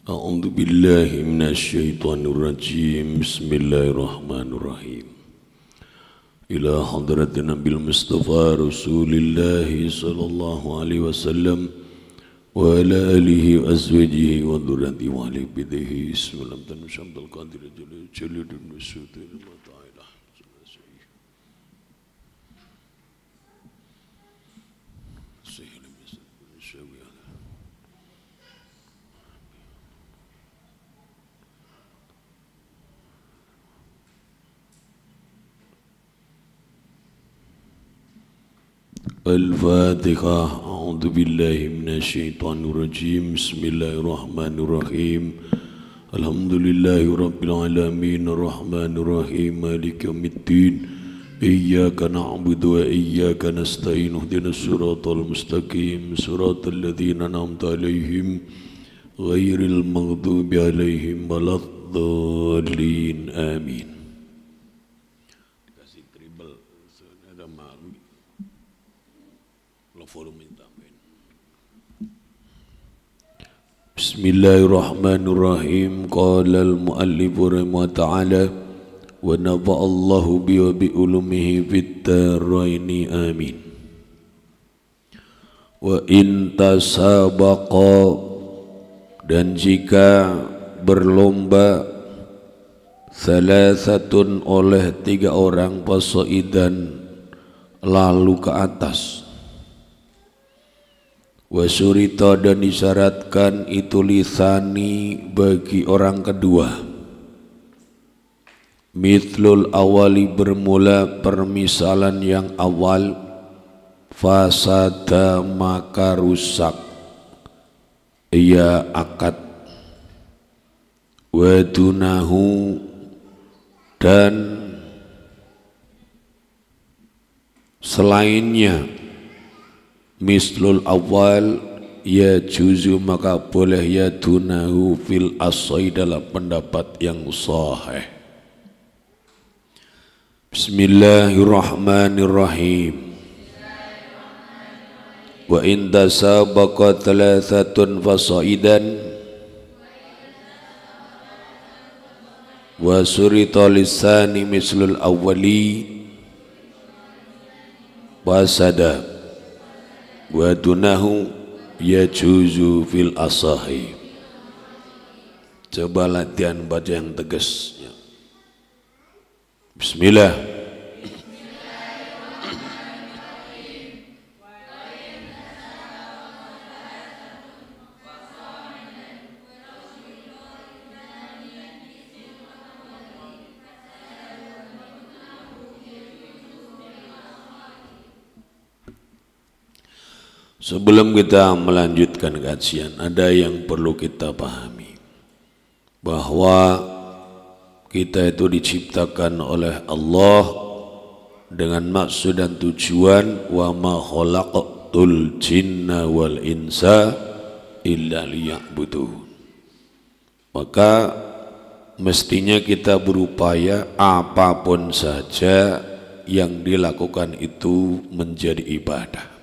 A'udzu billahi minasyaitonir rajim. Bismillahirrahmanirrahim. Ila hadratin Nabil Mustafa Rasulillah sallallahu alaihi wasallam wa ala alihi wa azwajihi wa dzurriyyatihi wa ahli baitihi. Bismillahirrahmanirrahim. Qadir jalil nusyutul mutailah. Al-Fatihah. A'udzu billahi minasyaitonir rajim. Bismillahirrahmanirrahim. Alhamdulillahi rabbil alamin arrahmanir rahim maliki yaumiddin. Iyyaka na'budu wa iyyaka nasta'in. Ihdinas siratal mustaqim. Siratal ladzina an'amta 'alaihim ghairil maghdubi 'alaihim waladdallin. Amin. Bismillahirrahmanirrahim. Qala al-muallif rahimahullah ta'ala wa nafa'allahu bi wa bi ulumihi fid dharaini amin. Wa in tasabaqa, dan jika berlomba salasatun oleh 3 orang fasaidan lalu ke atas, wasurita dan disyaratkan itu lisani bagi orang kedua, mithlul awali bermula permisalan yang awal, fasada maka rusak ia akad, wadunahu dan selainnya mislul awal ya juzu maka boleh ya dunahu fil asai dalam pendapat yang sahih. Bismillahirrahmanirrahim. Wa in tasabaqa thalathatun fasaidan wa surita lisani mislul awwali wasada wa dunahu yajuzu fil asahi. Coba latihan baca yang tegasnya. Bismillah. Sebelum kita melanjutkan kajian, ada yang perlu kita pahami, bahwa kita itu diciptakan oleh Allah dengan maksud dan tujuan, wa ma khalaqtul jinna wal insa illa liya'budun. Maka mestinya kita berupaya apapun saja yang dilakukan itu menjadi ibadah.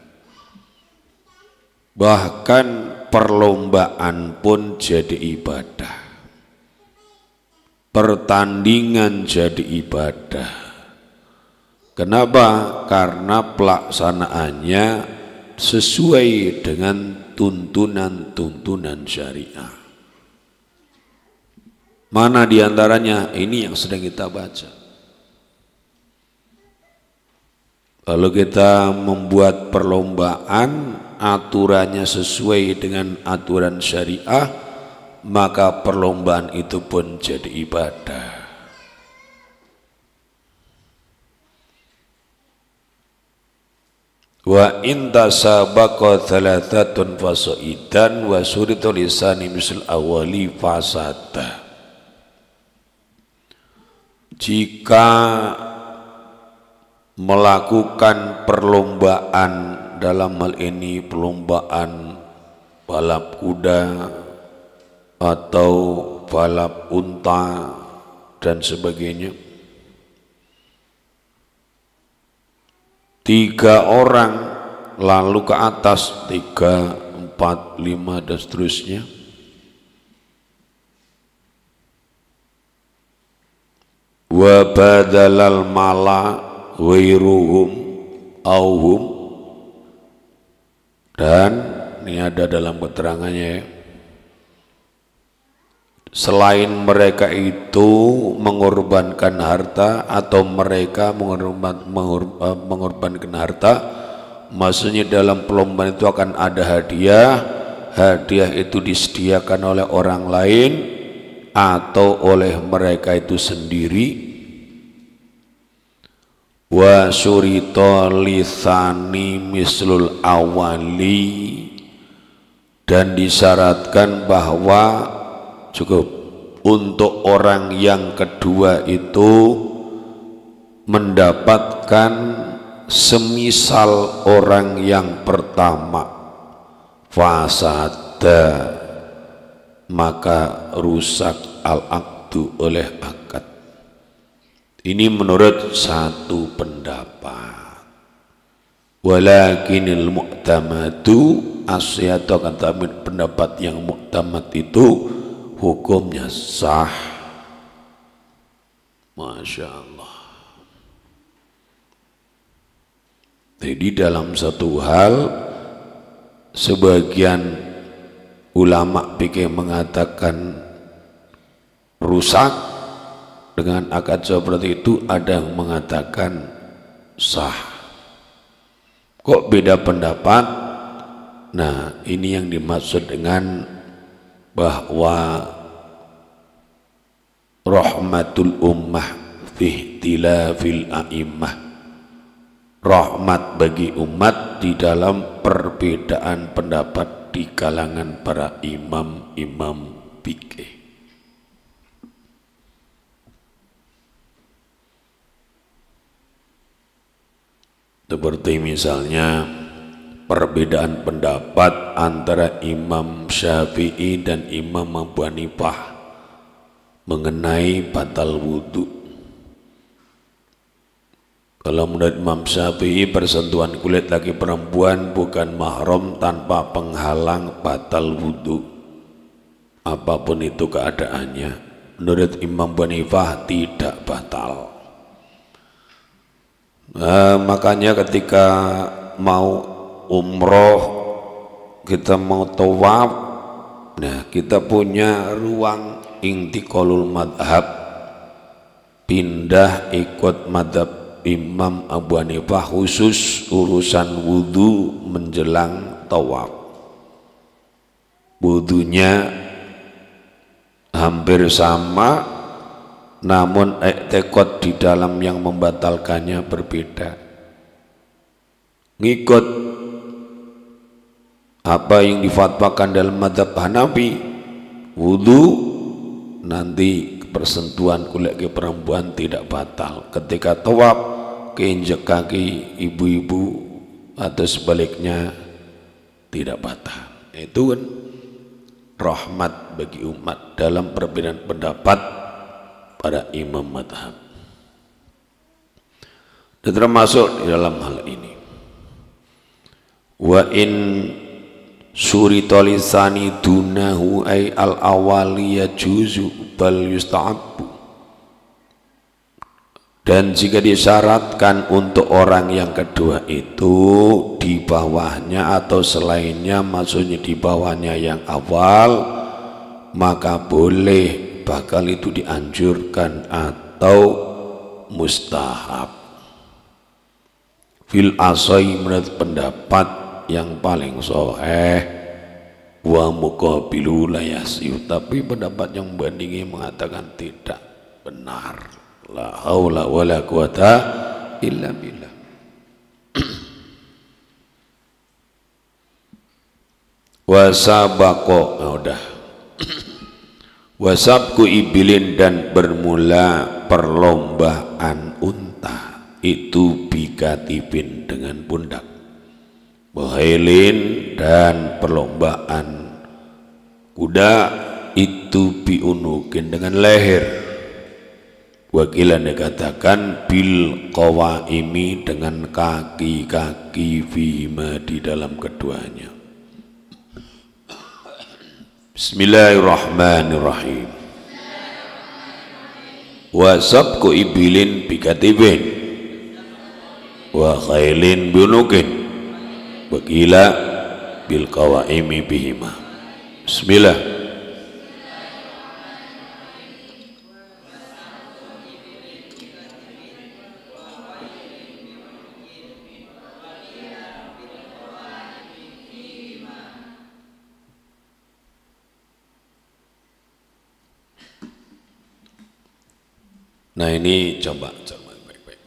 Bahkan perlombaan pun jadi ibadah, pertandingan jadi ibadah. Kenapa? Karena pelaksanaannya sesuai dengan tuntunan-tuntunan syariah. Mana diantaranya? Ini yang sedang kita baca. Kalau kita membuat perlombaan, aturannya sesuai dengan aturan syariah, maka perlombaan itu pun jadi ibadah. Wa in tasabaqa thalathatun fasaidan wa suritu lisani misal awali fasada. Jika melakukan perlombaan, dalam hal ini perlombaan balap kuda atau balap unta dan sebagainya, 3 orang lalu ke atas, 3, 4, 5 dan seterusnya, wa badalal mala ghairuhum auhum, dan ini ada dalam keterangannya ya, selain mereka itu mengorbankan harta atau mereka mengorbankan harta, maksudnya dalam perlombaan itu akan ada hadiah. Hadiah itu disediakan oleh orang lain atau oleh mereka itu sendiri. Wa surita lisani mislul awali, dan disyaratkan bahwa cukup untuk orang yang kedua itu mendapatkan semisal orang yang pertama, fasada, maka rusak al-aqdu oleh akad. Ini menurut satu pendapat. Walakinil mu'tamadu asyatu, akan tapi pendapat yang mu'tamad itu hukumnya sah. Masya Allah. Jadi dalam satu hal, sebagian ulama fikih mengatakan rusak dengan akad seperti itu, ada yang mengatakan sah. Kok beda pendapat? Nah, ini yang dimaksud dengan bahwa rahmatul ummah fi ihtilafil a'immah, rahmat bagi umat di dalam perbedaan pendapat di kalangan para imam-imam fikih. Seperti misalnya perbedaan pendapat antara Imam Syafi'i dan Imam Abu Hanifah mengenai batal wudhu. Kalau menurut Imam Syafi'i, persentuhan kulit laki perempuan bukan mahram tanpa penghalang batal wudhu, apapun itu keadaannya. Menurut Imam Abu Hanifah tidak batal. Makanya ketika mau umroh, kita mau tawaf, nah kita punya ruang intiqalul madhab, pindah ikut madhab Imam Abu Hanifah khusus urusan wudhu menjelang tawaf. Wudhunya hampir sama, namun i'tiqad di dalam yang membatalkannya berbeda. Ngikut apa yang difatwakan dalam mazhab Hanafi, wudhu nanti persentuhan kulit ke perempuan tidak batal. Ketika tawaf keinjek kaki ibu-ibu atau sebaliknya tidak batal. Itu kan rahmat bagi umat dalam perbedaan pendapat pada imam madhab. Dan termasuk di dalam hal ini, wa in surita lisani dunahu ay al awali yajuzu bal yusta'abu, dan jika disyaratkan untuk orang yang kedua itu di bawahnya atau selainnya, maksudnya di bawahnya yang awal, maka boleh, bakal itu dianjurkan atau mustahab. Fil asai, menurut pendapat yang paling sahih, wa muqabilu la yasih, tapi pendapat yang membandingi mengatakan tidak benar. La haula wala quwata illa billah. Wa sabaqo, udah. Wasabku ibilin, dan bermula perlombaan unta itu bikatibin dengan pundak, wahailin, dan perlombaan kuda itu biunukin dengan leher, wakilan dikatakan bil qawaimi, dengan kaki-kaki fima di dalam keduanya. Bismillahirrahmanirrahim. wa sabqu ibilin bikatibin wa khailin bunukin wa qila bil qawaimi bihima. Bismillah. Nah ini coba baik-baik.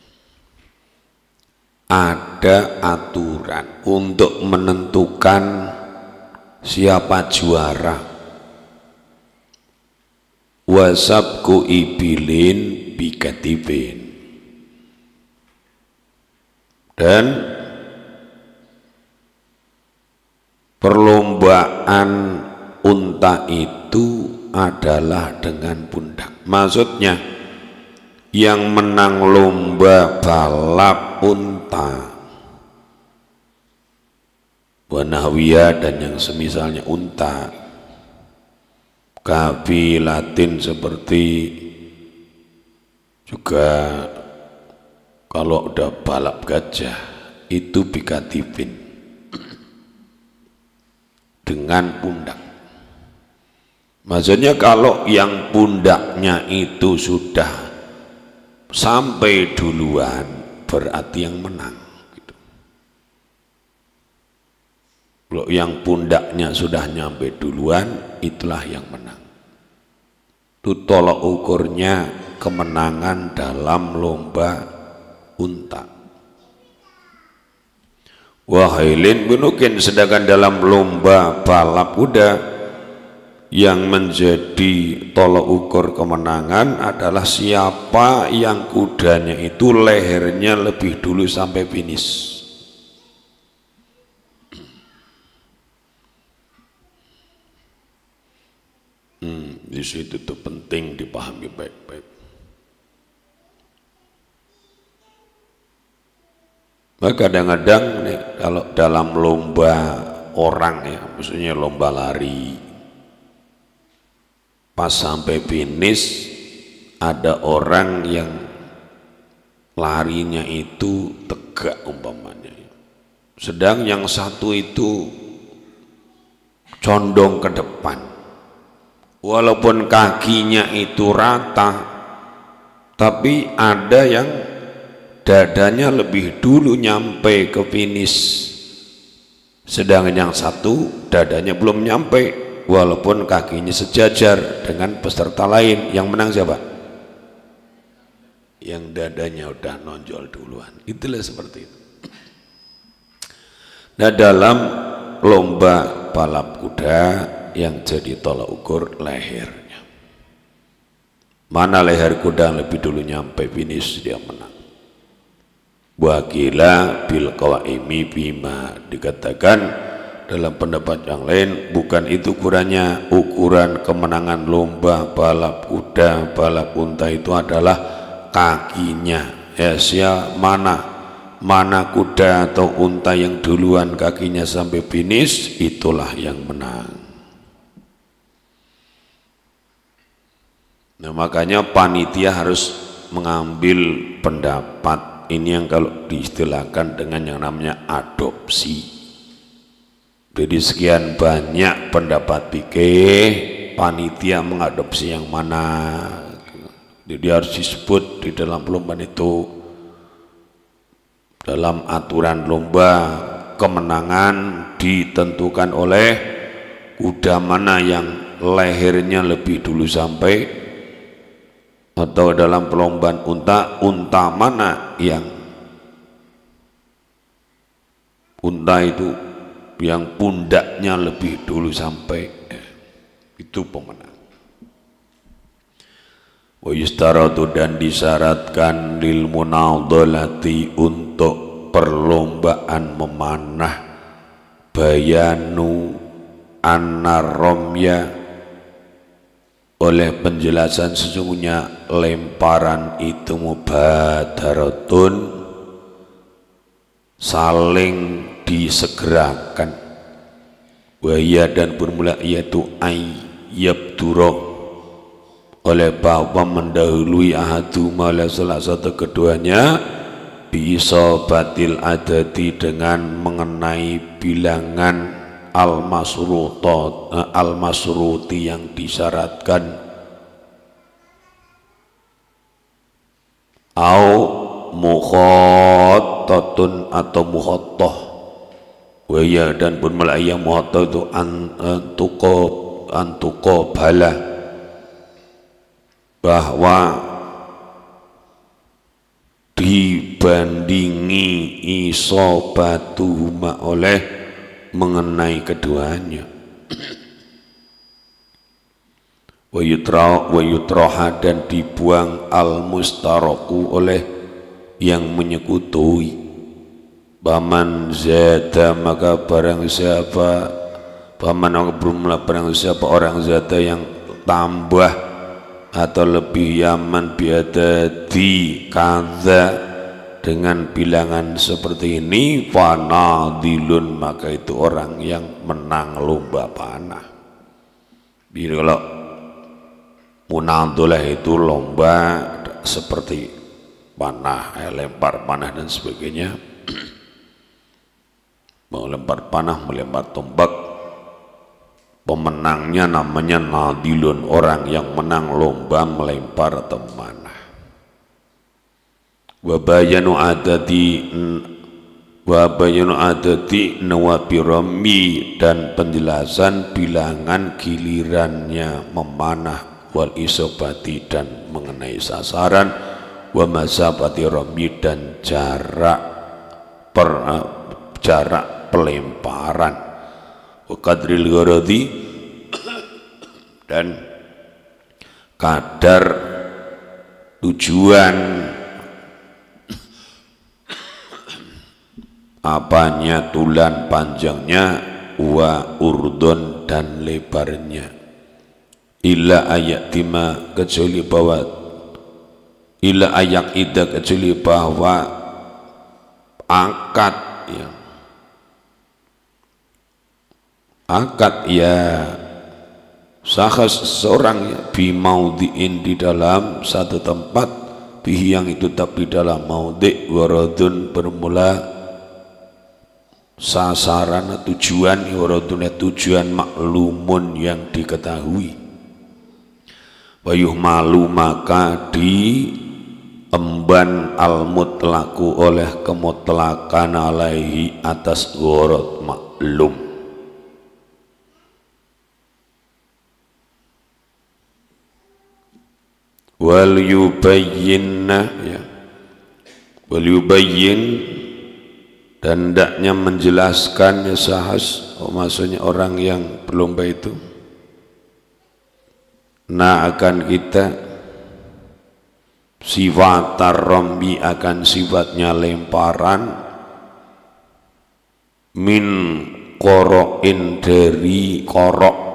Ada aturan untuk menentukan siapa juara. Wasabku ibilin bikatibin. Dan perlombaan unta itu adalah dengan pundak. Maksudnya yang menang lomba balap unta wanahwiyah dan yang semisalnya unta kafilatin seperti juga kalau udah balap gajah itu bikatibin dengan pundak. Maksudnya kalau yang pundaknya itu sudah sampai duluan berarti yang menang gitu. Kalau yang pundaknya sudah nyampe duluan itulah yang menang. Itu tolak ukurnya kemenangan dalam lomba unta. Wahailin bunukin, sedangkan dalam lomba balap kuda yang menjadi tolak ukur kemenangan adalah siapa yang kudanya itu lehernya lebih dulu sampai finish. Di situ tuh penting dipahami baik-baik. Maka kadang-kadang kalau dalam lomba orang ya, maksudnya lomba lari, pas sampai finish ada orang yang larinya itu tegak umpamanya, sedang yang satu itu condong ke depan, walaupun kakinya itu rata tapi ada yang dadanya lebih dulu nyampe ke finish, sedangkan yang satu dadanya belum nyampe walaupun kakinya sejajar dengan peserta lain. Yang menang siapa? Yang dadanya udah nonjol duluan. Itulah seperti itu. Nah dalam lomba balap kuda yang jadi tolak ukur lehernya, mana leher kuda yang lebih dulu nyampe finish dia menang. Wakila bil qawaimi bima, dikatakan dalam pendapat yang lain bukan itu ukurannya. Ukuran kemenangan lomba balap kuda, balap unta itu adalah kakinya. Ya mana kuda atau unta yang duluan kakinya sampai finish, itulah yang menang. Nah makanya panitia harus mengambil pendapat ini yang kalau diistilahkan dengan yang namanya adopsi. Jadi sekian banyak pendapat fikih, panitia mengadopsi yang mana. Jadi harus disebut di dalam perlombaan itu, dalam aturan lomba kemenangan ditentukan oleh kuda mana yang lehernya lebih dulu sampai, atau dalam perlombaan unta mana yang unta itu yang pundaknya lebih dulu sampai, itu pemenang. Wa yustaratu, dan disyaratkan lil munadhalati, untuk perlombaan memanah, bayanu an-ramya, oleh penjelasan sesungguhnya lemparan itu mubadaratun, saling disegerakan, waya dan bermula yaitu ayyabduro oleh bahwa mendahului ahaduma oleh salah satu keduanya bisa batil adati dengan mengenai bilangan al-masruti yang disyaratkan, au mukhattatun atau mukhattah, waya dan pun malaya mukhattah itu antuko bala, bahwa dibandingi isobatuhuma oleh mengenai keduanya, wa yutraha dan dibuang al-mustaraku oleh yang menyekutui, paman zada maka barang siapa, paman barang siapa orang zada yang tambah atau lebih yaman biadati kadza dengan bilangan seperti ini, fanadilun maka itu orang yang menang lomba panah. Jadi kalau munadalah itu lomba seperti panah, lempar panah dan sebagainya, mau lempar panah, melempar tombak, pemenangnya namanya nadilun, orang yang menang lomba melempar atau memanah. Wabayanu adati nawabirami dan penjelasan bilangan gilirannya memanah, wal isobati dan mengenai sasaran, wa masabati rami dan jarak pelemparan, wa qadril gharadi dan kadar tujuan apanya, tulan panjangnya, wa urdon dan lebarnya, illa ayatima kecuali bahwa, illa ayak ida kecuali bahwa akad ya, akad ya sahas seorang ya, bimaudhi'in di dalam satu tempat, bihi yang itu tapi dalam maudhi', waradun bermula sasaran tujuan, waradun tujuan maklumun yang diketahui, wayuh malu maka diemban al-mutlaku oleh kemutlakan alaihi atas gharad maklum. Wal yubayyinna ya, wal yubayyin dan hendaknya menjelaskan ya sahas, maksudnya orang yang berlomba itu, nah akan kita sifat rambi akan sifatnya lemparan, min qoro'in dari korok.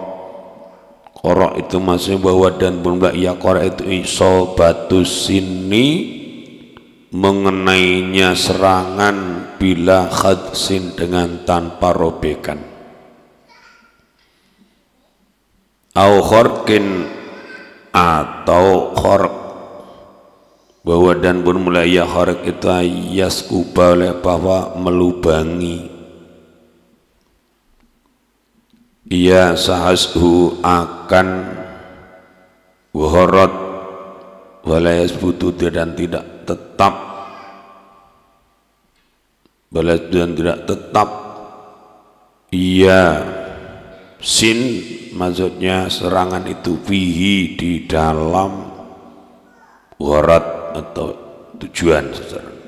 Korok itu maksudnya bahwa dan bermula ya korok itu isobatus sini mengenainya serangan bila khadsin dengan tanpa robekan, au khorkin atau khork, bahwa dan bermula ya khork itu yaskuba oleh bahwa melubangi, ia sahashu akan waharat walayas butuh dan tidak tetap, balas dan tidak tetap, ia sin maksudnya serangan itu fihi di dalam warat atau tujuan sasaran,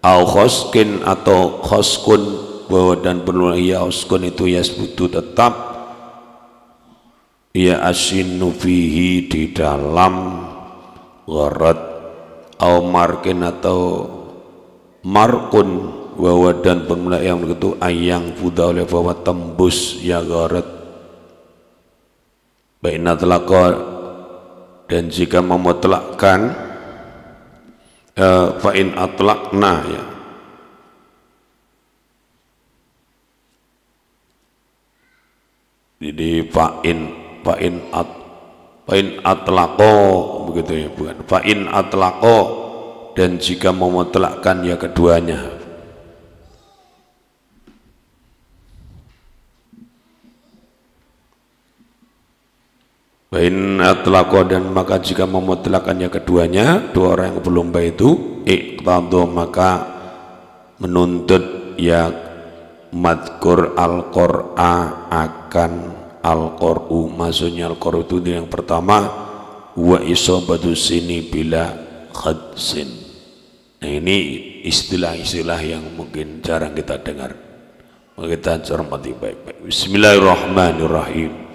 au khoskin atau khoskun, bahwa dan perlu ia khoskun itu yasbutu tetap, ia asinu fihi di dalam warat, au markin atau markun, bahwa dan permula yang begitu ayang fuda oleh bahwa tembus ya garat, baina telaka dan jika memutlakkan fa'in atlakna ya, jadi fa'in Fa'in atlaqo, begitu ya, bukan. Fa'in atlaqo, dan jika memutlakkan ya keduanya. Fa'in atlaqo, dan maka jika memutlakkan ya keduanya, dua orang yang belum baik itu, iqtadha, maka menuntut ya madkur al-qur'a akan al-qur'u, maksudnya al-qur'u itu yang pertama wa isobatu sini bila khadsin. Nah ini istilah-istilah yang mungkin jarang kita dengar, maka kita cermati baik-baik. Bismillahirrahmanirrahim.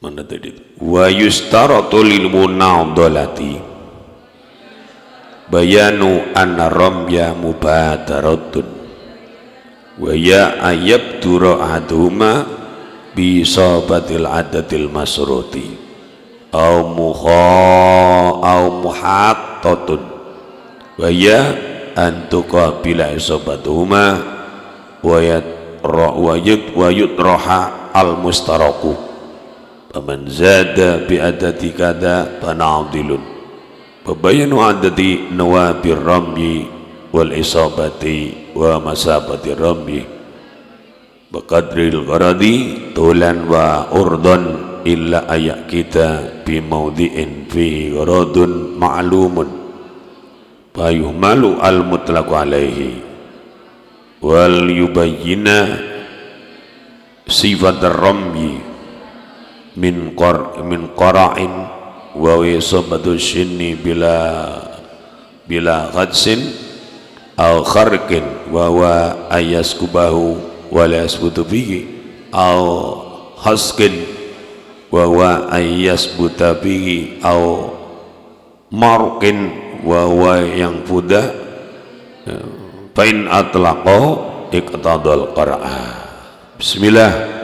Mana tadi itu? Wa yustaratu lil munadhalati bayanu anna ramya mubadaratun wa ya ayabdura ahaduhuma bi isabatil adatil masruti au muhattatun wa ya antuqabila isabatuhuma wa yutraha al mustaraku faman zada bi adati kada fanadilun babayanu adati nawabir ramyi wal isabati wa masabati ramyi baqadril gharadi tulan wa urdan illa ayak kita bi maudhi'in fihi gharadun ma'lumun fayuhmalu al mutlaqu alaihi wal yubayyina sifat ramyi min qara'in wa wisabatu shinni bila ghadsin aw kharqin wa ayaskubahu wa la yasbutu bihi aw haskin wa ayasbuta bihi aw marqin wa yang fuda fa in atlaqa iqtadal qara'a. Bismillah.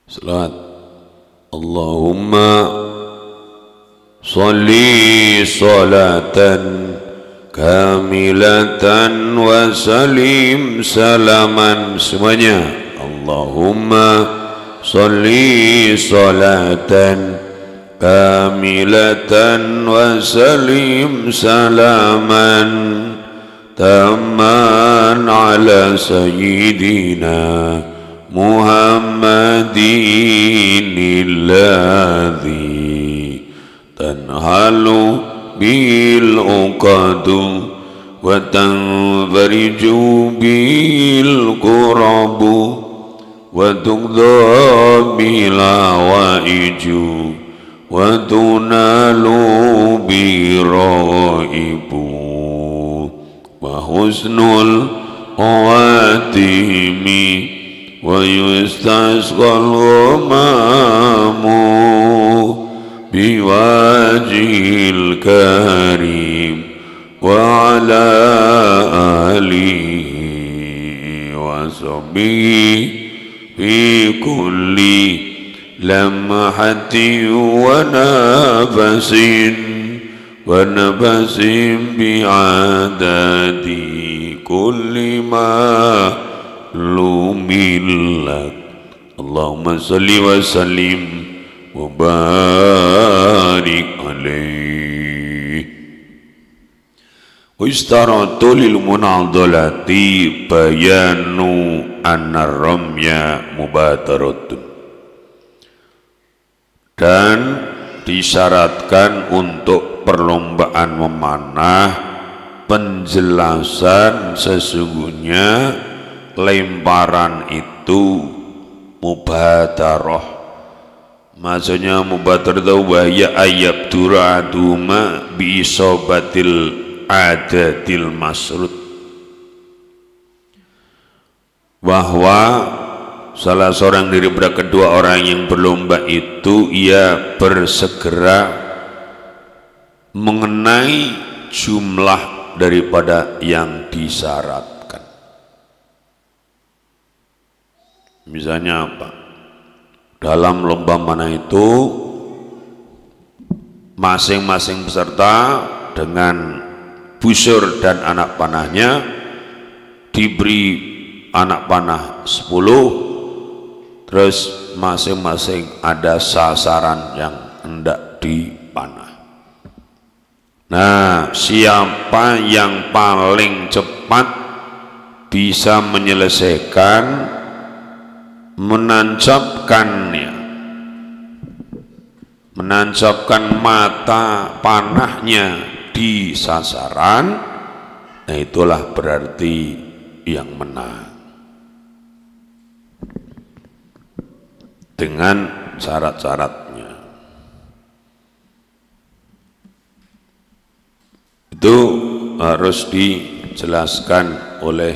Salat. Allahumma sholli sholatan kamilatan wa salim salaman. Semuanya. Allahumma sholli sholatan kamilatan wa salim salaman tamman ala sayyidina Muhammadin alladhi tanhalu bil uqadu wa tanfariju bil qurabu wa tuqda bil awaiju wa tunalu bi raibu wa husnul khatimi wa yustasqal ghamamu biwajhil karim wa ala alihi wa sahbihi fi kulli lamhatin wa nafasin bi'adadi kulli ma maklumillah. Allahumma salli wa sallim wa barik alaih. Istaratu lil munadhalati bayanu anna ramya mubataratun, dan disyaratkan untuk perlombaan memanah penjelasan sesungguhnya lemparan itu mubadarah. Maksudnya mubadarah itu wahya ayab duraduma bi isobatil adatil masrud, bahwa salah seorang daripada kedua orang yang berlomba itu ia bersegera mengenai jumlah daripada yang disyaratkan. Misalnya apa? Dalam lomba mana itu masing-masing peserta dengan busur dan anak panahnya diberi anak panah 10, terus masing-masing ada sasaran yang hendak dipanah. Nah, siapa yang paling cepat bisa menyelesaikan menancapkan mata panahnya di sasaran, nah itulah berarti yang menang dengan syarat-syaratnya. Itu harus dijelaskan oleh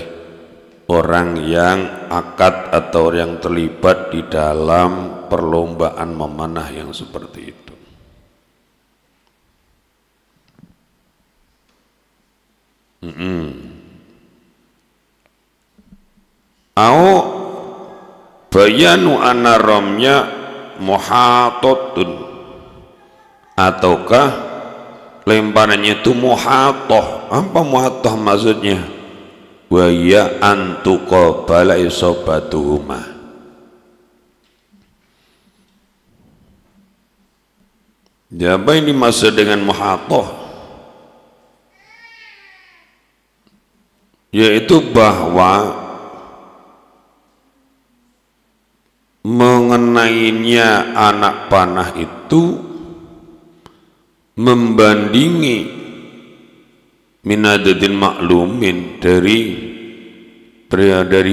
orang yang akad atau yang terlibat di dalam perlombaan memanah yang seperti itu. Au bayanu anna ramya muhatatun, ataukah lemparannya itu muhatoh. Apa muhatoh maksudnya? Wa ya antuqabala isobatuhuma, apa yang dimaksud dengan muhatoh? Yaitu bahwa mengenainya anak panah itu membandingi minadadin maklumin dari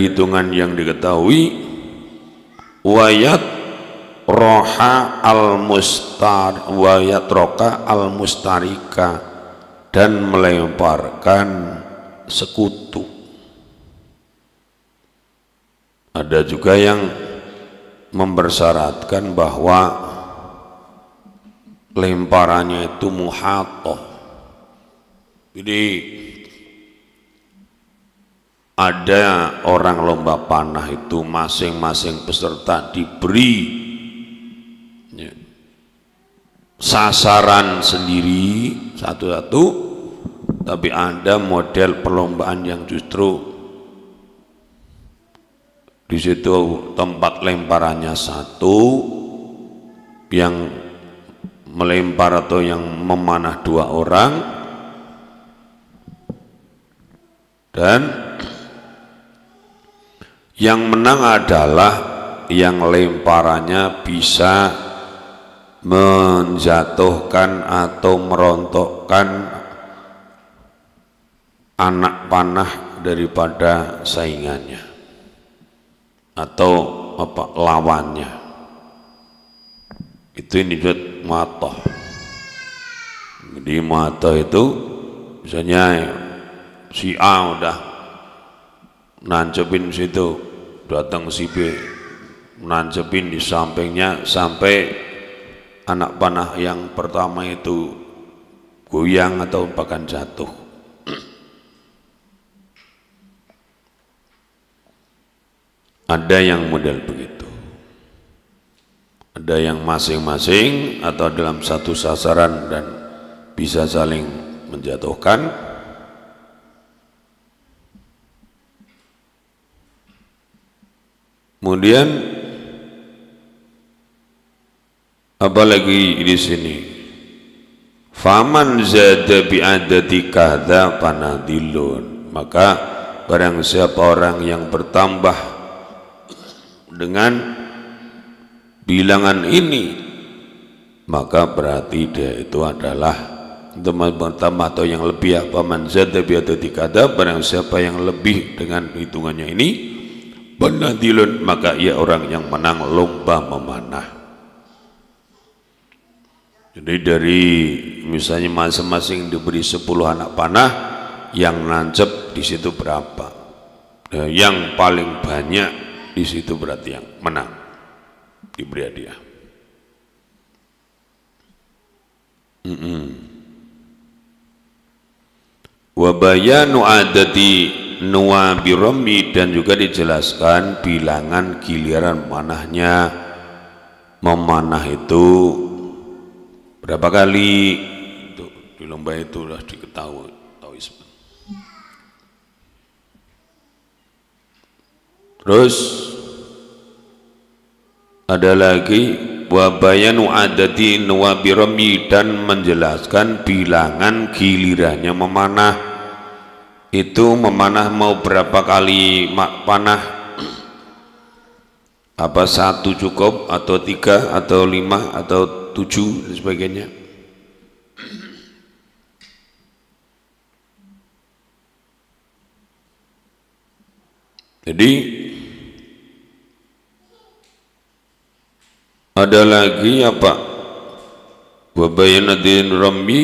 hitungan yang diketahui, wayat roha al mustarika, dan melemparkan sekutu. Ada juga yang mempersyaratkan bahwa lemparannya itu muhatoh. Jadi ada orang lomba panah itu masing-masing peserta diberi sasaran sendiri satu-satu, tapi ada model perlombaan yang justru di situ tempat lemparannya satu, yang melempar atau yang memanah 2 orang, dan yang menang adalah yang lemparannya bisa menjatuhkan atau merontokkan anak panah daripada saingannya atau lawannya. Itu yang disebut mu'atoh. Jadi mu'atoh itu misalnya si A udah nancepin situ, datang si B nancepin di sampingnya sampai anak panah yang pertama itu goyang atau bahkan jatuh. Ada yang model begitu, ada yang masing-masing atau dalam satu sasaran dan bisa saling menjatuhkan. Kemudian apalagi di sini, faman zada bi'adati kadza panadilun, maka barang siapa orang yang bertambah dengan bilangan ini, maka berarti dia itu adalah teman bertambah atau yang lebih. Apa man zada bi'adati kadza, barang siapa yang lebih dengan hitungannya ini, panadilun, maka ia orang yang menang lomba memanah. Jadi dari misalnya masing-masing diberi 10 anak panah, yang nancep di situ berapa? Yang paling banyak di situ berarti yang menang, diberi hadiah. Wa bayanu adati nuwabirami, dan juga dijelaskan bilangan giliran manahnya. Memanah itu berapa kali itu di lomba itu sudah diketahui. Terus ada lagi wabayanu adati nuwabirami, dan menjelaskan bilangan gilirannya memanah. Itu memanah mau berapa kali panah? Apa 1 cukup atau 3 atau 5 atau 7 dan sebagainya. Jadi ada lagi apa? Wabayanatin rambi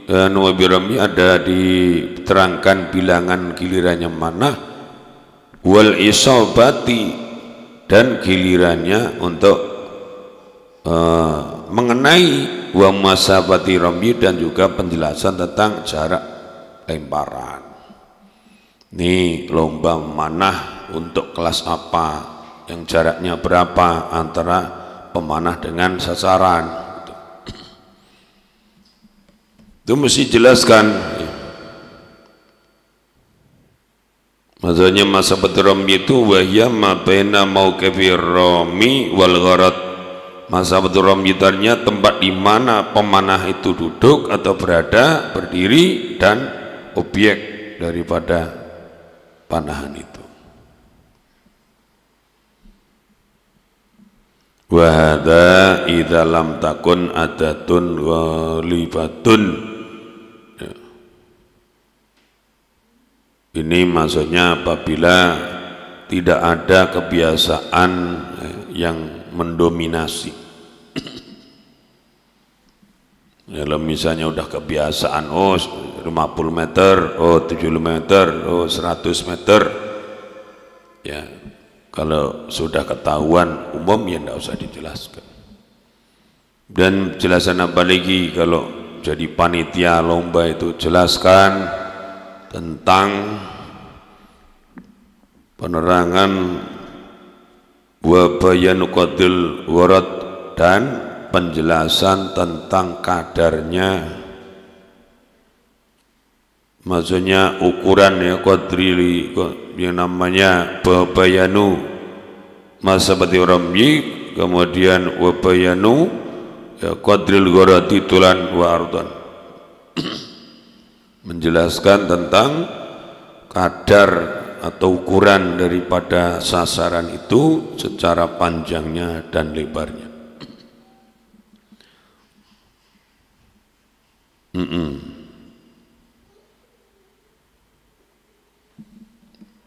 dan wabirami, ada diterangkan bilangan gilirannya mana, wal isobati, dan gilirannya untuk mengenai, wa masabati rambi, dan juga penjelasan tentang jarak lemparan. Ini lomba memanah untuk kelas apa, yang jaraknya berapa antara pemanah dengan sasaran, itu mesti jelaskan. Maksudnya masabati rambi itu wahya ma baina mauqifi rami wal gharad. Masa betul ramjitarnya tempat di mana pemanah itu duduk atau berada, berdiri, dan objek daripada panahan itu. Wa hadza idza lam takun adatun ghalibatun. Ini maksudnya apabila tidak ada kebiasaan yang mendominasi. Kalau misalnya udah kebiasaan 50 meter, 70 meter, 100 meter, ya kalau sudah ketahuan umum ya tidak usah dijelaskan. Dan jelasan apa lagi kalau jadi panitia lomba itu, jelaskan tentang penerangan wa bayanu qadil warad, dan penjelasan tentang kadarnya, maksudnya ukuran ya, qadrili yang namanya bayanu masabati ramyi, kemudian wa bayanu ya qadril gharati tulan wa ardan, menjelaskan tentang kadar atau ukuran daripada sasaran itu secara panjangnya dan lebarnya.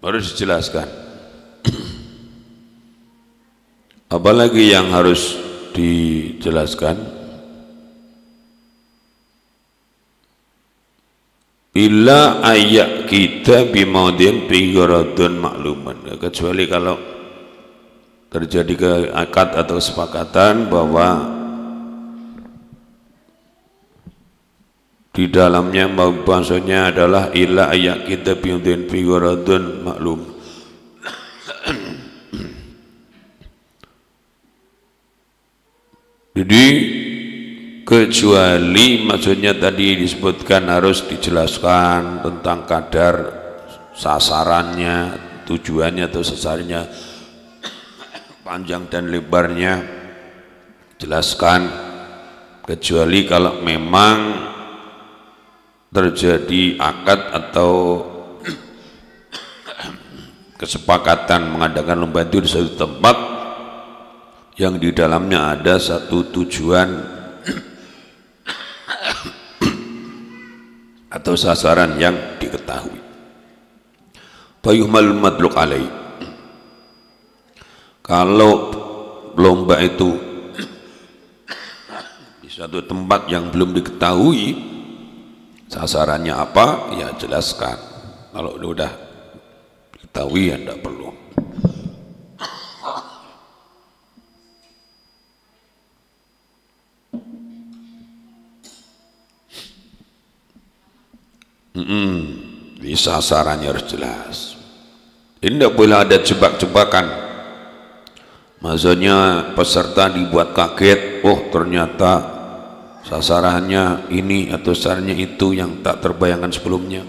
Harus dijelaskan. Apalagi yang harus dijelaskan? Illa ayak kita bimaudin bigorodun makluman, kecuali kalau terjadi akad atau kesepakatan bahwa di dalamnya maksudnya adalah illa ayak kita bimaudin bigorodun maklum. Jadi kecuali maksudnya tadi disebutkan harus dijelaskan tentang kadar sasarannya, tujuannya atau sasarannya, panjang dan lebarnya jelaskan, kecuali kalau memang terjadi akad atau kesepakatan mengadakan lomba itu di satu tempat yang di dalamnya ada satu tujuan atau sasaran yang diketahui. Fayuhmal madluk alaih, kalau lomba itu di suatu tempat yang belum diketahui sasarannya apa, ya jelaskan. Kalau udah diketahui ya tidak perlu. Di sasarannya harus jelas. Ini tidak boleh ada jebak-jebakan. Maksudnya peserta dibuat kaget, oh ternyata sasarannya ini atau sasarannya itu yang tak terbayangkan sebelumnya.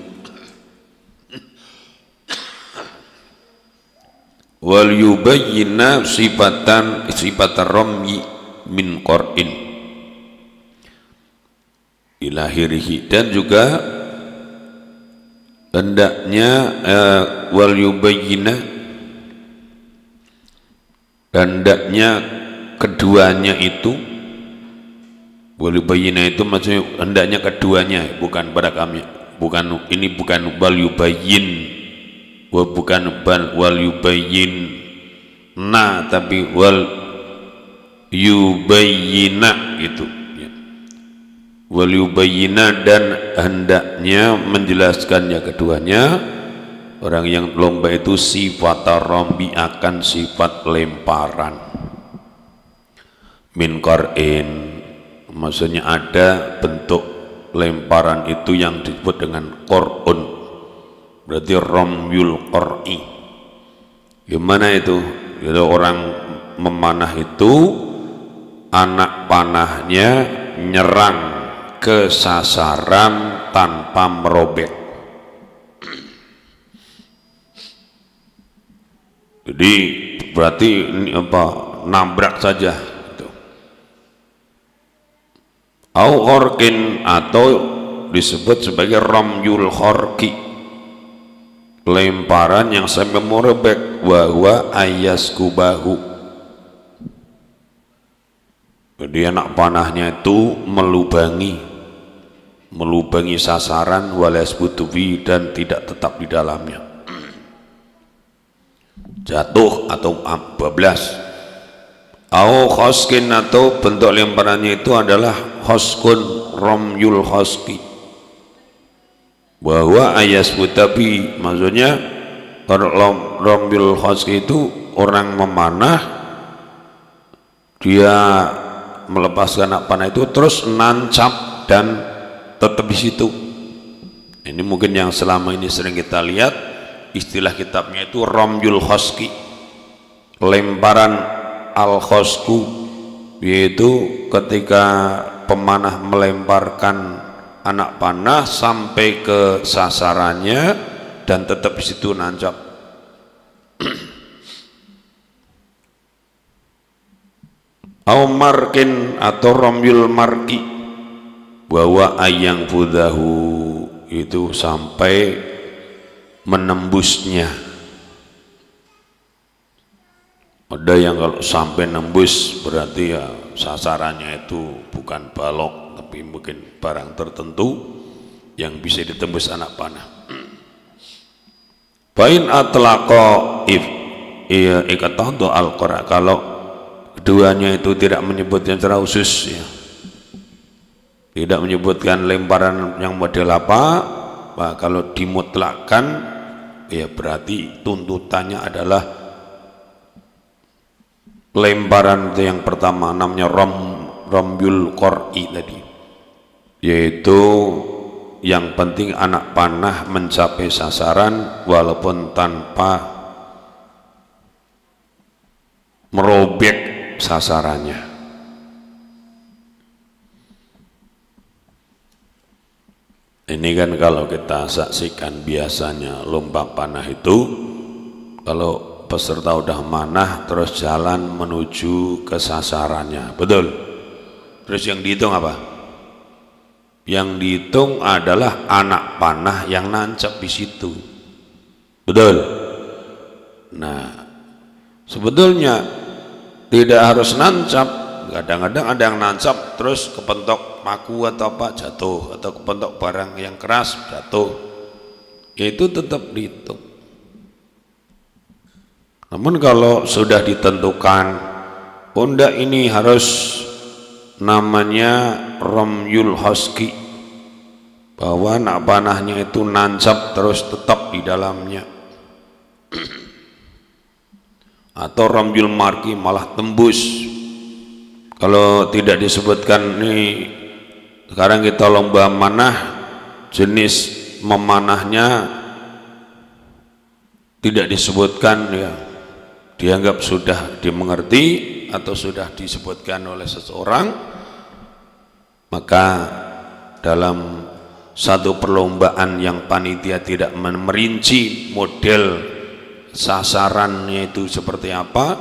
Wal yubayyina sifatan ramyi min qar'in ilahirihi, dan juga hendaknya wal yubayyina, hendaknya keduanya itu, wal yubayyina itu maksudnya hendaknya keduanya, bukan pada kami, bukan ini, bukan wal yubayyin, bukan wal yubayyin na, tapi wal yubayyina itu. Wal yubayyina, dan hendaknya menjelaskannya keduanya. Orang yang lomba itu sifat rambi, akan sifat lemparan. Min qar'in, maksudnya ada bentuk lemparan itu yang disebut dengan qar'un, berarti ramyul qar'i. Gimana itu? Jadi orang memanah itu anak panahnya nyerang ke sasaran tanpa merobek. Jadi berarti ini apa, nabrak saja gitu. Au khorqin, atau disebut sebagai ramyul khorqi, lemparan yang sampai merobek. Wa huwa ayaskubahu, jadi anak panahnya itu melubangi sasaran, walasbutubi, dan tidak tetap di dalamnya, jatuh atau bablas. Au khoskin, atau bentuk lemparannya itu adalah khoskun ramyul khoski, bahwa ayasbutabi, maksudnya ramyul khoski itu orang memanah, dia melepaskan anak panah itu terus nancap dan tetap di situ. Ini mungkin yang selama ini sering kita lihat, istilah kitabnya itu ramyul khoski, lemparan al khosku, yaitu ketika pemanah melemparkan anak panah sampai ke sasarannya dan tetap di situ nancap. Au markin, atau ramyul marki, bahwa ayang fudahu, itu sampai menembusnya. Ada yang kalau sampai nembus berarti ya sasarannya itu bukan balok, tapi mungkin barang tertentu yang bisa ditembus anak panah. Bain atlaqa ikatadu al-qura, kalau keduanya itu tidak menyebutkan secara khusus ya, tidak menyebutkan lemparan yang model apa, kalau dimutlakkan ya berarti tuntutannya adalah lemparan yang pertama, namanya ramyul qar'i tadi, yaitu yang penting anak panah mencapai sasaran walaupun tanpa merobek sasarannya. Ini kan kalau kita saksikan biasanya lomba panah itu, kalau peserta udah manah terus jalan menuju ke sasarannya, betul? Terus yang dihitung apa? Yang dihitung adalah anak panah yang nancap di situ, betul? Nah, sebetulnya tidak harus nancap. Kadang-kadang ada yang nancap terus kepentok paku atau apa jatuh, atau kepentok barang yang keras jatuh, itu tetap dihitung. Namun kalau sudah ditentukan Honda ini harus namanya Romyul Hoski, bahwa anak panahnya itu nancap terus tetap di dalamnya, atau Romyul Marki malah tembus. Kalau tidak disebutkan nih, sekarang kita lomba manah, jenis memanahnya tidak disebutkan, ya dianggap sudah dimengerti atau sudah disebutkan oleh seseorang, maka dalam satu perlombaan yang panitia tidak merinci model sasarannya itu seperti apa,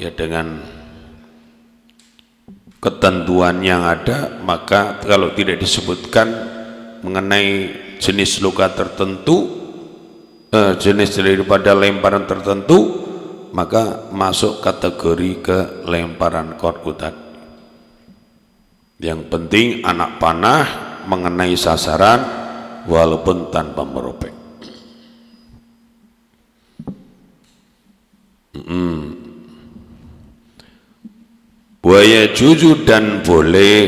ya dengan ketentuan yang ada, maka kalau tidak disebutkan mengenai jenis luka tertentu, jenis daripada lemparan tertentu, maka masuk kategori ke lemparan korku tadi. Yang penting anak panah mengenai sasaran walaupun tanpa meropek. Waya juju dan boleh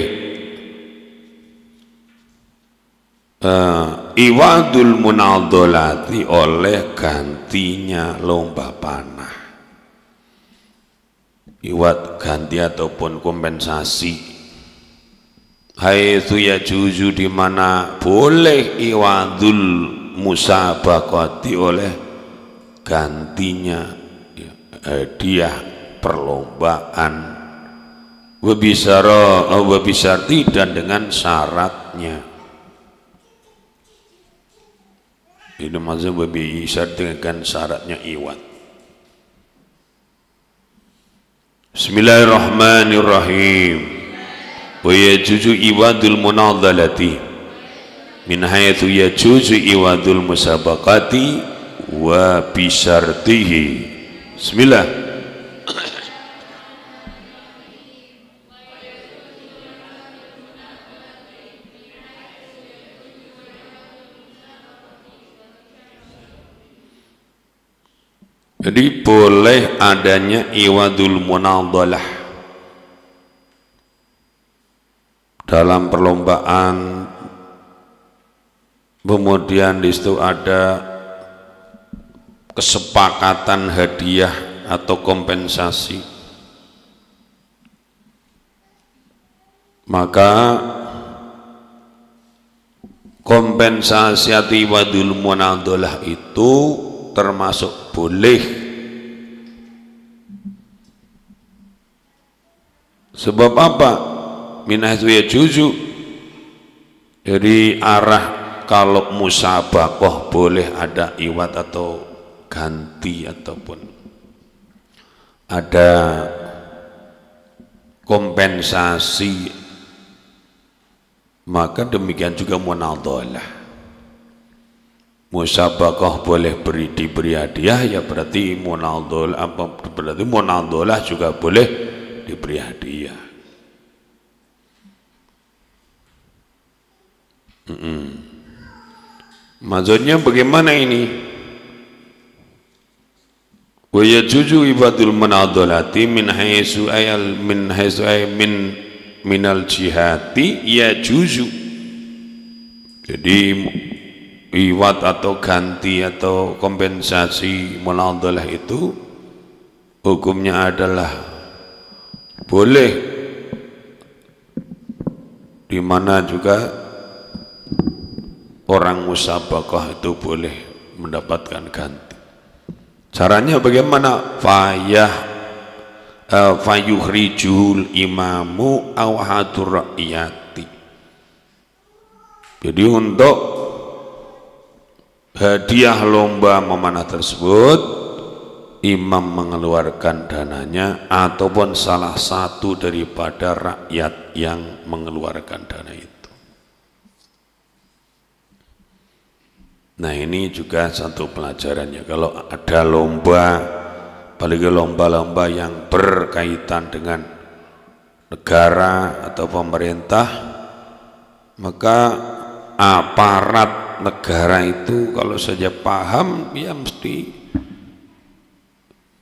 iwadul munadolati oleh gantinya lomba panah. Iwad ganti ataupun kompensasi. Haitsu ya juju, di mana boleh iwadul musabaqati oleh gantinya hadiah perlombaan. Wabisarti dan dengan syaratnya. Ini maksudnya wabisar dengan syaratnya iwat. Bismillahirrahmanirrahim. Wa yajuzu iwadul munadhalati min haitsu yajuzu iwadul musabaqati wa bisartihi. Bismillah. Jadi boleh adanya iwadul munadhalah dalam perlombaan, kemudian di situ ada kesepakatan hadiah atau kompensasi, maka kompensasi atau iwadul munadhalah itu termasuk boleh. Sebab apa? Minahsu ya juzu, dari arah kalau musabaqah boleh ada iwat atau ganti ataupun ada kompensasi, maka demikian juga munadhalah. Musabaqah boleh diberi hadiah, ya berarti munadhalah juga boleh diberi hadiah. Maksudnya bagaimana ini? Wa yajuzu ibadul munadhalati min haitsu minal jihati yajuzu. Jadi iwat atau ganti atau kompensasi munadhalah itu hukumnya adalah boleh, di mana juga orang musabaqah itu boleh mendapatkan ganti. Caranya bagaimana? Fayukhrijul imamu aw hadur ra'iyati. Jadi untuk hadiah lomba memanah tersebut imam mengeluarkan dananya ataupun salah satu daripada rakyat yang mengeluarkan dana itu. Nah ini juga satu pelajarannya. Kalau ada lomba, apalagi lomba-lomba yang berkaitan dengan negara atau pemerintah, maka aparat negara itu kalau saja paham ya mesti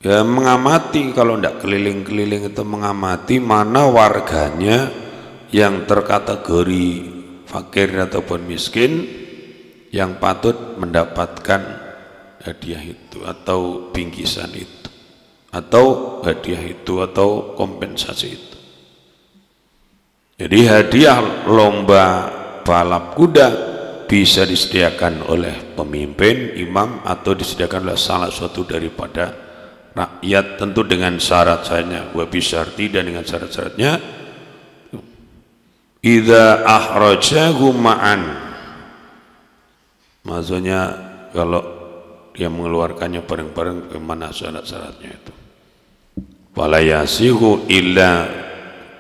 ya mengamati, kalau tidak keliling-keliling itu mengamati mana warganya yang terkategori fakir ataupun miskin yang patut mendapatkan hadiah itu atau bingkisan itu atau hadiah itu atau kompensasi itu. Jadi hadiah lomba balap kuda bisa disediakan oleh pemimpin, imam, atau disediakan oleh salah satu daripada rakyat, tentu dengan syarat-syaratnya, wa bisyarti, dan dengan syarat-syaratnya. Idza ahrajahu ma'an, maksudnya kalau dia mengeluarkannya bareng-bareng, kemana syarat-syaratnya itu. Wala yasihu illa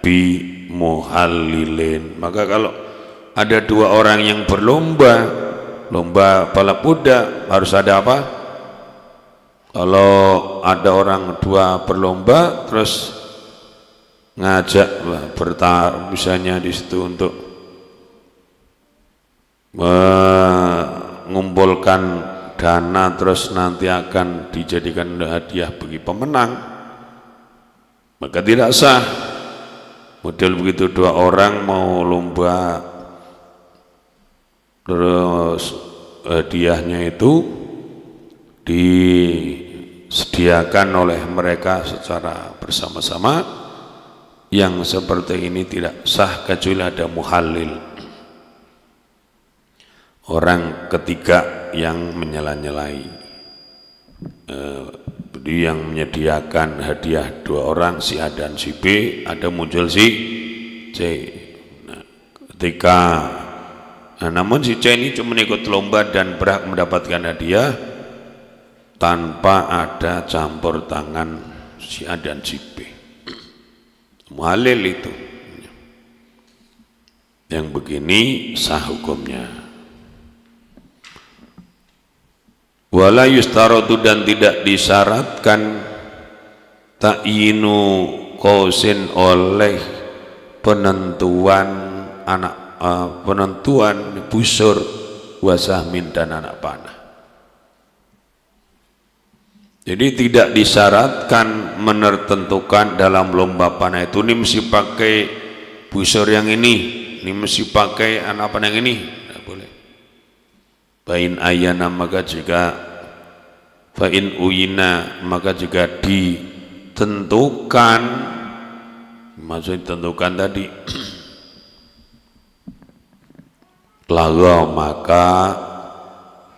bi muhallilin, maka kalau ada dua orang yang berlomba, lomba balap kuda, harus ada apa? Kalau ada orang dua berlomba terus ngajak bertarung misalnya di situ untuk mengumpulkan dana terus nanti akan dijadikan hadiah bagi pemenang, maka tidak sah. Model begitu dua orang mau lomba terus hadiahnya itu disediakan oleh mereka secara bersama-sama, yang seperti ini tidak sah kecuali ada muhallil, orang ketiga yang menyela-nyelai. Jadi yang menyediakan hadiah dua orang, si A dan si B, ada muncul si C. Nah, namun si C ini cuma ikut lomba dan berhak mendapatkan hadiah tanpa ada campur tangan si A dan si B. Muhalil itu. Yang begini sah hukumnya. Wala yustaratu, dan tidak disyaratkan ta'yinu qausin oleh penentuan anak penentuan busur wasahmin dan anak panah. Jadi tidak disyaratkan menertentukan dalam lomba panah itu ini mesti pakai busur yang ini mesti pakai anak panah yang ini, tidak boleh. Fa'in ayana, maka jika fa'in uyina, maka jika ditentukan, maksudnya ditentukan tadi laga, maka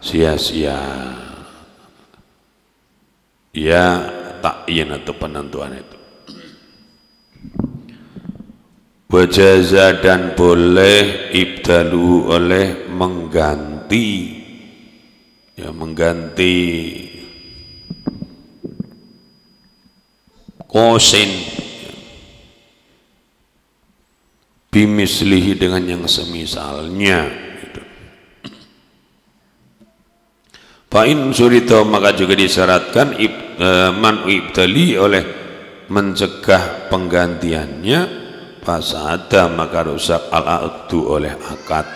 sia-sia ya takyin atau penentuan itu. Wajaza, dan boleh ibdalu oleh mengganti, ya mengganti kosin bimislihi dengan yang semisalnya gitu. Fa'in surito, maka juga disyaratkan man ibdali oleh mencegah penggantiannya, fasada, maka rusak al-aqdu oleh akad.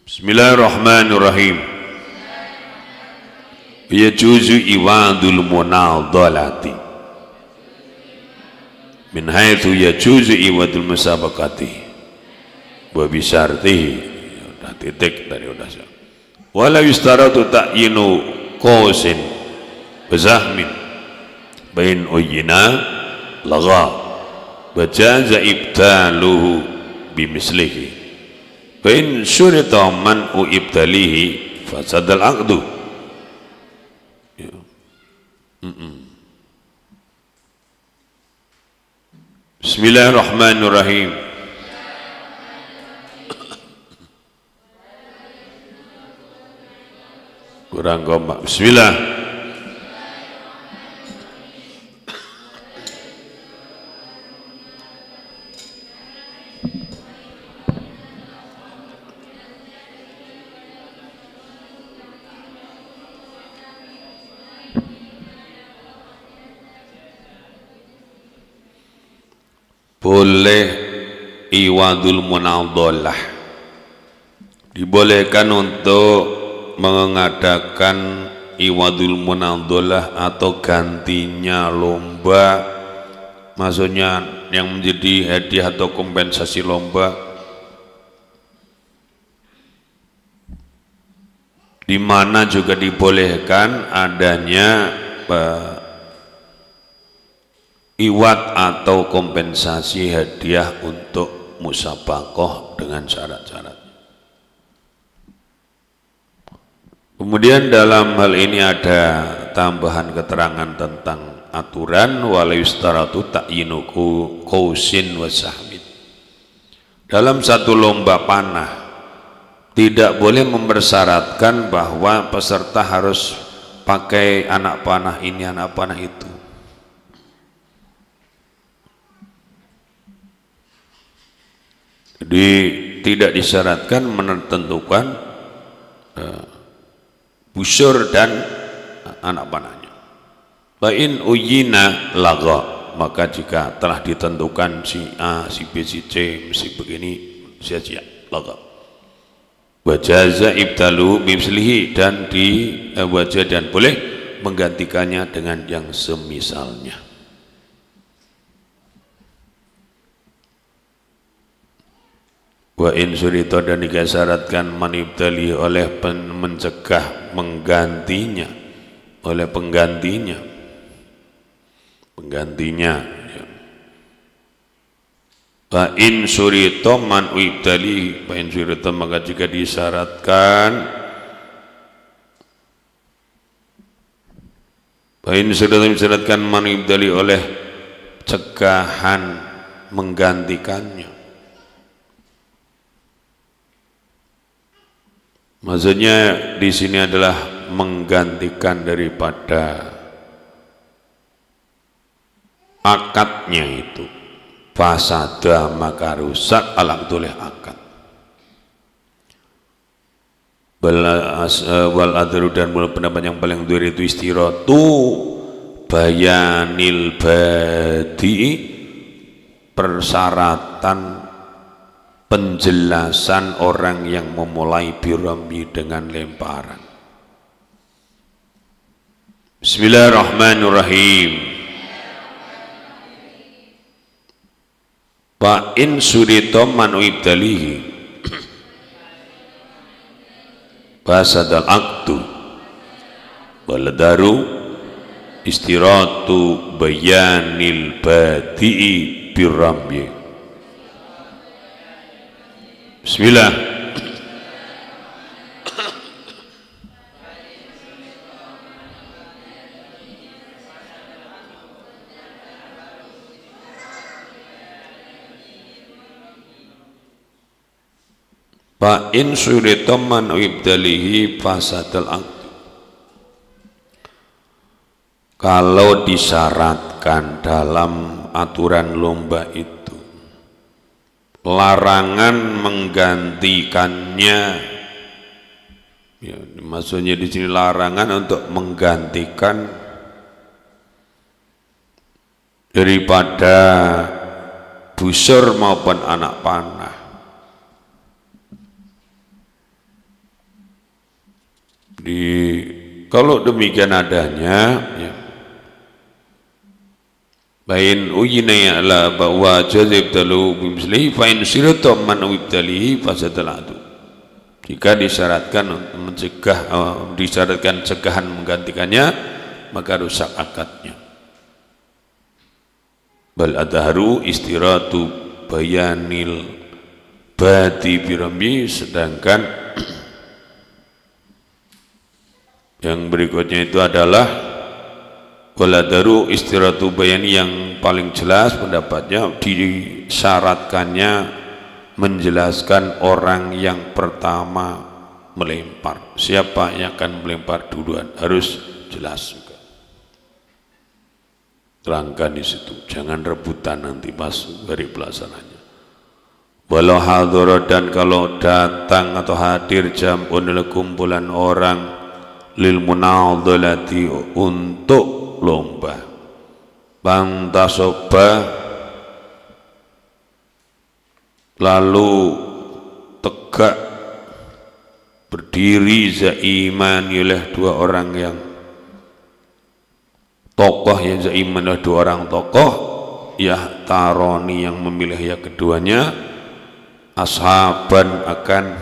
Bismillahirrahmanirrahim. Yajuzu iwadul munadhalati min haitsu yajuzu iwadul musabaqati wa bisyartihi. Udah titik tadi udah. Wala yustaratu ta'yinu qausin bizahmin bain uyina lagha bajaza ibtaluhu bimislihi bain syurita man'u ibtalihi fasadal aqdu. Bismillahirrahmanirrahim. kurang kompak. Bismillah. Boleh iwadul munadhalah, dibolehkan untuk mengadakan iwadul munadhalah atau gantinya lomba, maksudnya yang menjadi hadiah atau kompensasi lomba, di mana juga dibolehkan adanya iwad atau kompensasi hadiah untuk musabaqah dengan syarat-syarat. Kemudian dalam hal ini ada tambahan keterangan tentang aturan wala yustaratu ta'yinuku qausin wa sahmin. Dalam satu lomba panah tidak boleh mempersyaratkan bahwa peserta harus pakai anak panah ini, anak panah itu. Jadi tidak disyaratkan menentukan busur dan anak panahnya. Bain uyina laga, maka jika telah ditentukan si A, si B, si C, si begini, sia-sia laga. Wajaza ibtalu bimslihi, dan wajah dan boleh menggantikannya dengan yang semisalnya. Wa in surita, dan disyaratkan manibtali oleh mencegah menggantinya, oleh penggantinya ya. Wa in surita man ibtali, wa in surita, maka jika disyaratkan, wa in surita disyaratkan man ibtali oleh cegahan menggantikannya. Maksudnya di sini adalah menggantikan daripada akadnya itu. Fasada, maka rusak al-aqduleh akad. Wal adru, dan pendapat yang paling dhuhur itu istiratu bayanil badi, persyaratan penjelasan orang yang memulai biramyi dengan lemparan. Bismillahirrahmanirrahim. Fa in surita man ibtalihi fasadal aqdu wal daru istiratu bayanil badi'i biramyi. Bismillah. Fa in surita man ibtalihi fasadal aqdu, kalau disyaratkan dalam aturan lomba itu larangan menggantikannya, ya, maksudnya di sini larangan untuk menggantikan daripada busur maupun anak panah. Kalau demikian adanya, ya, bain uyina la bahwa jazib talu bimslihi fa in sirata man ubtalihi fasadalatu, jika disyaratkan untuk mencegah disyaratkan cegahan menggantikannya, maka rusak akadnya. Bal adharu istiratu bayanil badi birambi, sedangkan yang berikutnya itu adalah waladaru istiratu bayani, yang paling jelas pendapatnya disyaratkannya menjelaskan orang yang pertama melempar. Siapa yang akan melempar duluan harus jelas juga. Terangkan di situ, jangan rebutan nanti pas hari pelaksananya. Walau hadhara, dan kalau datang atau hadir jam'un kumpulan orang lil munadhalati untuk lomba, pantasoba lalu tegak berdiri zaiman oleh dua orang yang tokoh, yang zaiman oleh dua orang tokoh, ya taroni yang memilih ya keduanya, ashaban akan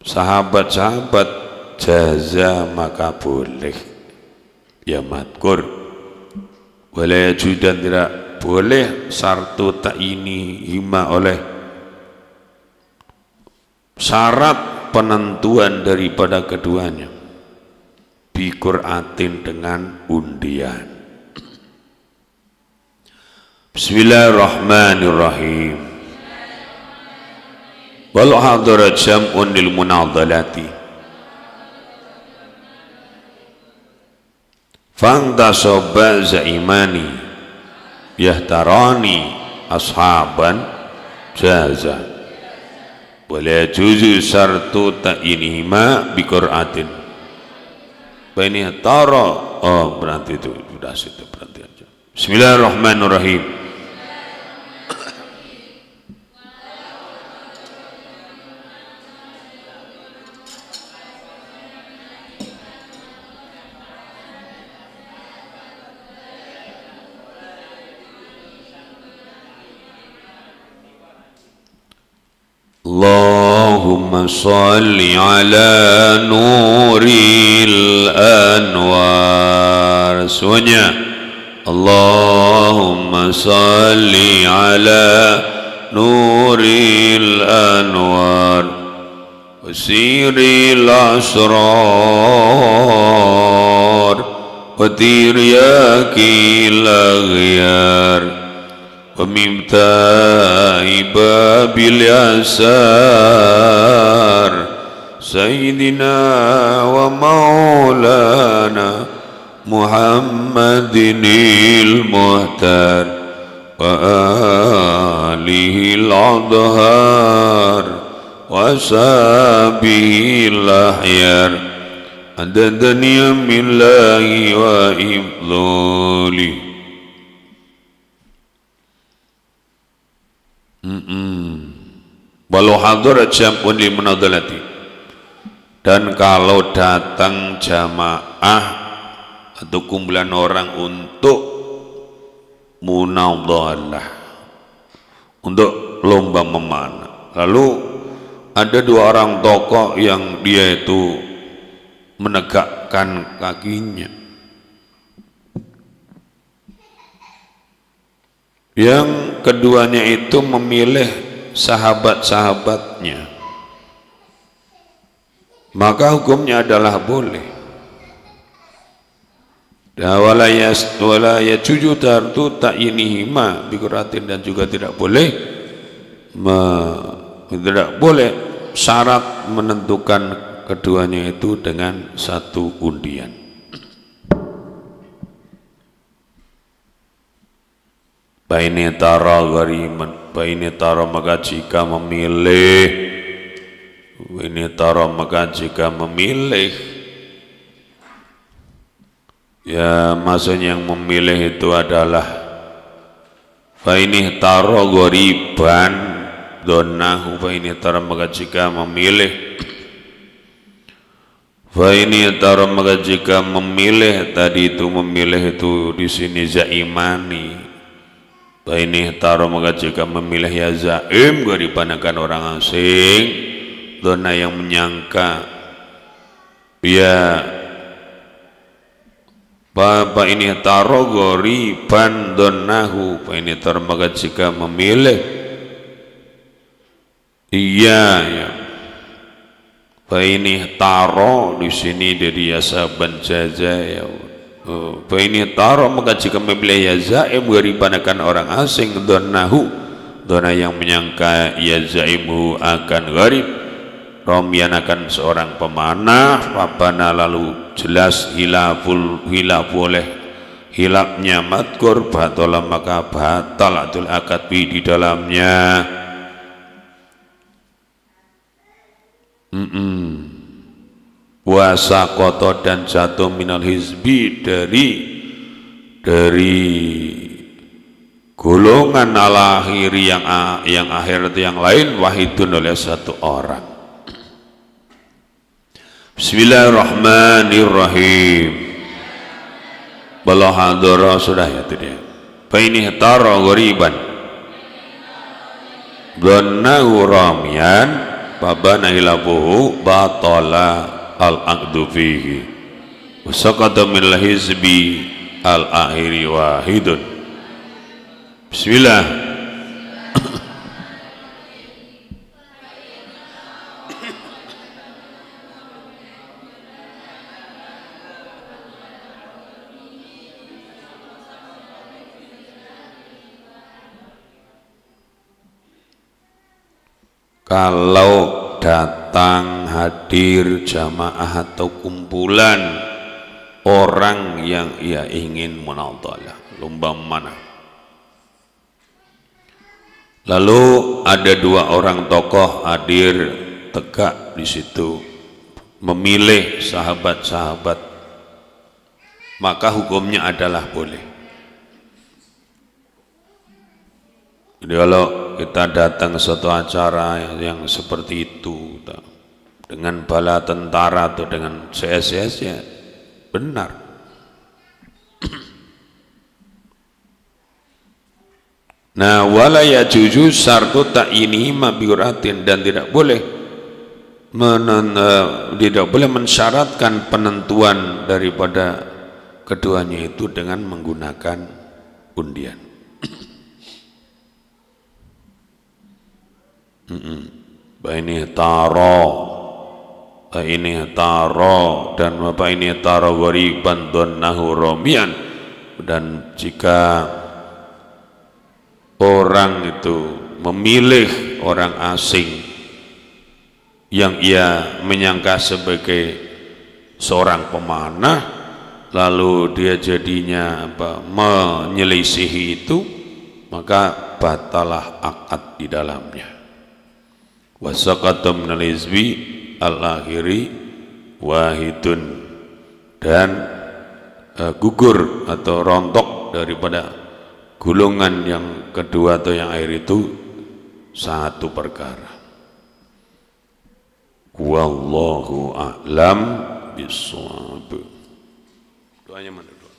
sahabat-sahabat, jaza maka boleh ya madkur, boleh dan tidak boleh sartu tak ini hima oleh syarat penentuan daripada keduanya biqur'atin dengan undian. Bismillahirrahmanirrahim. Walau hadara jam'un lil munadhalati fantasoba zaimani yahtarani ashaban jaza boleh juzu sartu ta'inihima biqur'atin. Ini taro, oh berarti itu sudah situ, berarti aja. Bismillahirrahmanirrahim. Allahumma salli ala nuril anwar. Semuanya Allahumma salli ala nuril anwar wasiril asrar wa tiryakil aghyar ومفتاح باب اليسار سيدنا ومولانا محمد المختار وآله الأطهار وصحبه الأخيار عدد نعم الله وإفضاله. Walau hadhara jam'un li munadhalati, dan kalau datang jamaah atau kumpulan orang untuk munadhalah, untuk lomba memanah, lalu ada dua orang tokoh yang dia itu menegakkan kakinya, yang keduanya itu memilih sahabat-sahabatnya, maka hukumnya adalah boleh. Wala yajuzu tartu ta'inihima biqur'atin, dan juga tidak boleh syarat menentukan keduanya itu dengan satu undian. Baini tara ghariman, baini tara maka jika memilih, baini tara maka jika memilih, ya maksudnya yang memilih itu adalah baini tara ghariban donahu, baini tara maka jika memilih, baini tara maka jika memilih, tadi itu memilih itu di sini zaimani. Baini taruh maka jika memilih ya zaim dipandangkan orang asing, dona yang menyangka ya Bapak ini taruh goriban donahu, ini taruh maka jika memilih iya ya ini taruh di sini dari yasaban jaza ya. Ini taruh maka jika memilih ya zaim dipandangkan orang asing donahu, dona yang menyangka ia zaimu akan gharib, romian akan seorang pemanah, fabana lalu jelas hilaful oleh hilapnya madkur, batola maka batalatul akad di dalamnya puasa koto dan jatuh minal hizbi dari golongan al-akhiri yang akhir atau yang lain, wahidun oleh satu orang. Bismillahirrahmanirrahim. Bala hadara sudah ya itu dia. Fa ini tara ghariban dhannahu ramiyan babana ilabuhu batala al-aqdu fihi wa saqata min al-hizbi al-akhiri wahidun. Bismillah. Kalau datang hadir jamaah atau kumpulan orang yang ia ingin munadhalah, lomba mana, lalu ada dua orang tokoh hadir tegak di situ memilih sahabat-sahabat, maka hukumnya adalah boleh. Jadi kalau kita datang ke suatu acara yang seperti itu dengan bala tentara atau dengan CSS, ya benar. Nah, wala yajuzu syartu ta'yini mabiuratin, dan tidak boleh mensyaratkan penentuan daripada keduanya itu dengan menggunakan undian. Ini taro dan apa ini taro ghariban dhannahu ramiyan, dan jika orang itu memilih orang asing yang ia menyangka sebagai seorang pemanah, lalu dia jadinya menyelisihi itu, maka batalah akad di dalamnya. Wasaqata minal hizbi al-akhiri wahidun, dan gugur atau rontok daripada golongan yang kedua atau yang akhir itu satu perkara. Wallahu a'lam bishawab. Doanya mana doa?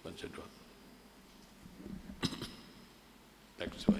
Baca doa. Teks